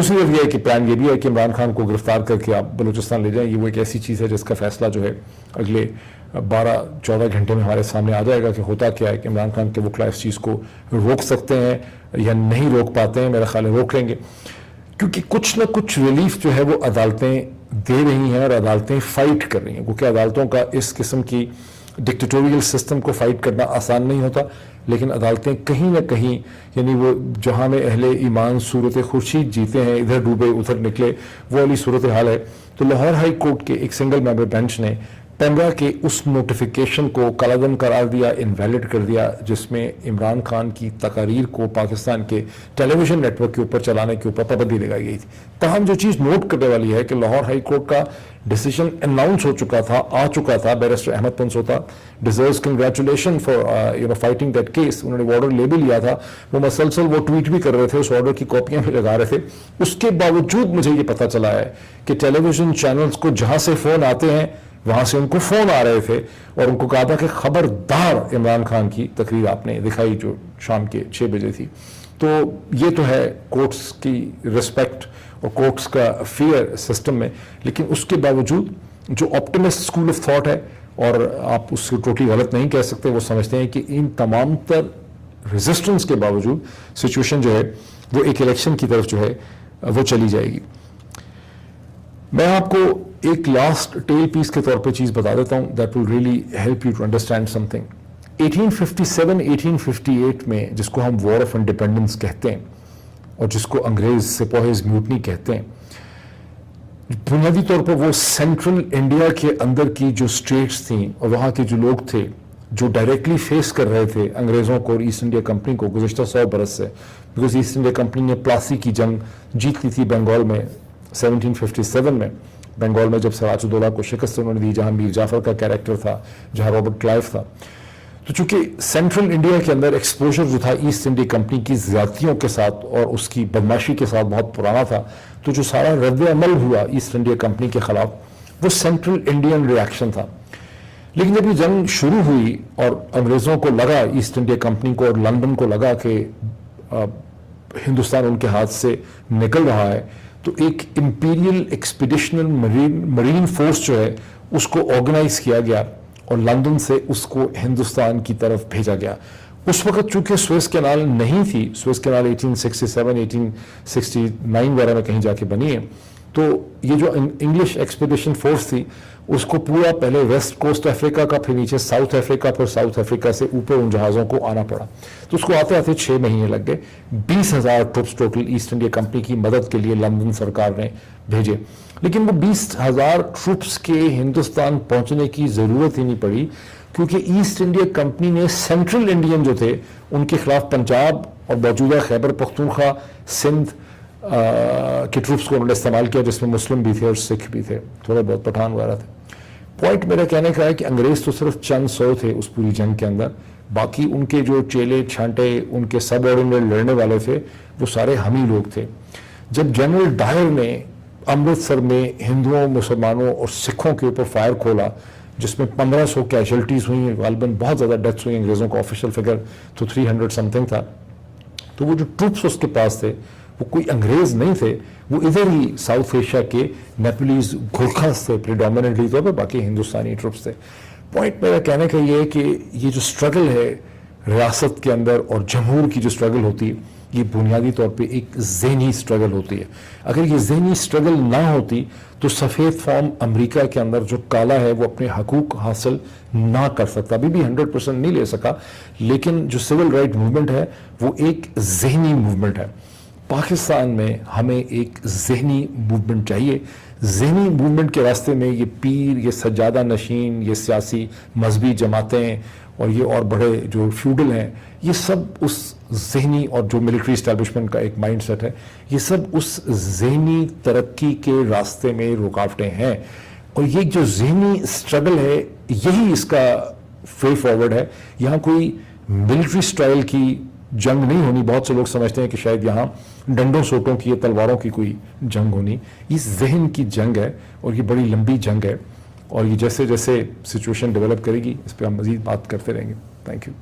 दूसरी ये है कि प्लान ये भी है कि इमरान खान को गिरफ्तार करके आप बलूचिस्तान ले जाएं। ये वो एक ऐसी चीज़ है जिसका फैसला जो है अगले 12-14 घंटे में हमारे सामने आ जाएगा कि होता क्या है, कि इमरान खान के वकला इस चीज़ को रोक सकते हैं या नहीं रोक पाते हैं। मेरा ख्याल है रोक लेंगे, क्योंकि कुछ ना कुछ रिलीफ जो है वो अदालतें दे रही हैं और अदालतें फाइट कर रही हैं, क्योंकि अदालतों का इस किस्म की डिक्टेटोरियल सिस्टम को फाइट करना आसान नहीं होता, लेकिन अदालतें कहीं ना कहीं, यानी वो जहां में अहले ईमान सूरत खुर्शीद जीते हैं, इधर डूबे उधर निकले, वो वाली सूरत हाल है। तो लाहौर हाई कोर्ट के एक सिंगल मेंबर बेंच ने पेमरा के उस नोटिफिकेशन को कलादम करार दिया, इनवैलिड कर दिया, जिसमें इमरान खान की तकारीर को पाकिस्तान के टेलीविजन नेटवर्क के ऊपर चलाने के ऊपर पाबंदी लगाई गई थी। तहम जो चीज़ नोट करने वाली है कि लाहौर हाई कोर्ट का डिसीजन अनाउंस हो चुका था, आ चुका था। Barrister Ahmed Pansota deserves congratulation for fighting that case. उन्होंने ऑर्डर ले भी लिया था, वो मसलसल वो ट्वीट भी कर रहे थे, उस ऑर्डर की कॉपियां भी लगा रहे थे। उसके बावजूद मुझे ये पता चला है कि टेलीविजन चैनल्स को जहां से फोन आते हैं वहां से उनको फोन आ रहे थे और उनको कहा था कि खबरदार इमरान खान की तकरीर आपने दिखाई जो शाम के 6 बजे थी। तो ये तो है कोर्ट्स की रिस्पेक्ट और कोर्ट्स का फियर सिस्टम में, लेकिन उसके बावजूद जो ऑप्टिमिस्ट स्कूल ऑफ थॉट है, और आप उसको टोटली गलत नहीं कह सकते, वो समझते हैं कि इन तमाम तर रेजिस्टेंस के बावजूद सिचुएशन जो है वो एक इलेक्शन की तरफ जो है वो चली जाएगी। मैं आपको एक लास्ट टेल पीस के तौर पे चीज बता देता हूं that will really help you to understand something. 1857-1858 में, जिसको हम वॉर ऑफ इंडिपेंडेंस कहते हैं और जिसको अंग्रेज सिपाहीज म्यूटनी कहते हैं, बुनियादी तौर पर वो सेंट्रल इंडिया के अंदर की जो स्टेट्स थी और वहां के जो लोग थे जो डायरेक्टली फेस कर रहे थे अंग्रेजों को और ईस्ट इंडिया कंपनी को गुज़िश्ता 100 बरस से, बिकॉज ईस्ट इंडिया कंपनी ने प्लासी की जंग जीत ली थी बंगाल में 1757 में। बंगाल में जब सिराजुद्दौला को शिकस्त उन्होंने दी, जहां मीर जाफर का कैरेक्टर था, जहां रॉबर्ट क्लाइव था। तो चूंकि सेंट्रल इंडिया के अंदर एक्सपोजर जो था ईस्ट इंडिया कंपनी की ज्यादतियों के साथ और उसकी बदमाशी के साथ बहुत पुराना था, तो जो सारा रद्द अमल हुआ ईस्ट इंडिया कंपनी के खिलाफ वो सेंट्रल इंडियन रिएक्शन था। लेकिन जब ये जंग शुरू हुई और अंग्रेजों को लगा, ईस्ट इंडिया कंपनी को और लंदन को लगा कि हिंदुस्तान उनके हाथ से निकल रहा है, तो एक इंपीरियल एक्सपीडिशनल मरीन फोर्स जो है उसको ऑर्गेनाइज किया गया और लंदन से उसको हिंदुस्तान की तरफ भेजा गया। उस वक्त चूंकि स्वेज कैनाल नहीं थी, स्वेज कैनाल 1867-1869 वगैरह में कहीं जाके बनी है, तो ये जो इंग्लिश एक्सपीडिशन फोर्स थी उसको पूरा पहले वेस्ट कोस्ट अफ्रीका का, फिर नीचे साउथ अफ्रीका, फिर साउथ अफ्रीका से ऊपर उन जहाज़ों को आना पड़ा। तो उसको आते आते 6 महीने लग गए। 20,000 troops total east India company की मदद के लिए लंदन सरकार ने भेजे, लेकिन वो 20,000 ट्रुप्स के हिंदुस्तान पहुंचने की ज़रूरत ही नहीं पड़ी, क्योंकि ईस्ट इंडिया कंपनी ने सेंट्रल इंडियन जो थे उनके खिलाफ पंजाब और मौजूदा खैबर पख्तूनख्वा, सिंध के ट्रूप्स को उन्होंने इस्तेमाल किया, जिसमें मुस्लिम भी थे और सिख भी थे, थोड़े बहुत पठान वगैरह थे। पॉइंट मेरा कहने का है कि अंग्रेज तो सिर्फ चंद 100 थे उस पूरी जंग के अंदर, बाकी उनके जो चेले छांटे, उनके सब ऑर्डिनरी लड़ने वाले थे, वो सारे हम ही लोग थे। जब जनरल डायर ने अमृतसर में हिंदुओं, मुसलमानों और सिखों के ऊपर फायर खोला, जिसमें 1500 कैजुअल्टीज हुई, गालिबन बहुत ज़्यादा डेथ्स हुई, अंग्रेज़ों का ऑफिशियल फिगर तो 300 समथिंग था। तो वो जो ट्रूप्स उसके पास थे वो कोई अंग्रेज नहीं थे, वो इधर ही साउथ एशिया के नेपोलीज गुरखास थे प्रिडोमिनेंटली तौर पर, बाकी हिंदुस्तानी ट्रुप्स थे। पॉइंट मेरा कहने का ये है कि ये जो स्ट्रगल है रियासत के अंदर और जमहूर की जो स्ट्रगल होती है, ये बुनियादी तौर पे एक ज़हनी स्ट्रगल होती है। अगर ये ज़हनी स्ट्रगल ना होती तो सफ़ेद फॉर्म अमेरिका के अंदर जो काला है वो अपने हकूक़ हासिल ना कर सकता, अभी भी 100% नहीं ले सका, लेकिन जो सिविल राइट मूवमेंट है वो एक ज़हनी मूवमेंट है। पाकिस्तान में हमें एक ज़हनी मूवमेंट चाहिए। ज़हनी मूवमेंट के रास्ते में ये पीर, ये सज्जादा नशीन, ये सियासी मजहबी जमातें और ये और बड़े जो फ्यूडल हैं, ये सब उस ज़हनी और जो मिलिट्री इस्टेब्लिशमेंट का एक माइंड सेट है, ये सब उस ज़हनी तरक्की के रास्ते में रुकावटें हैं। और ये जो ज़हनी स्ट्रगल है यही इसका वे फॉरवर्ड है। यहाँ कोई मिलिट्री स्टाइल की जंग नहीं होनी। बहुत से लोग समझते हैं कि शायद यहाँ डंडों सोटों की या तलवारों की कोई जंग होनी। ये जहन की जंग है और ये बड़ी लंबी जंग है, और ये जैसे जैसे सिचुएशन डेवलप करेगी इस पर हम मज़ीद बात करते रहेंगे। Thank you.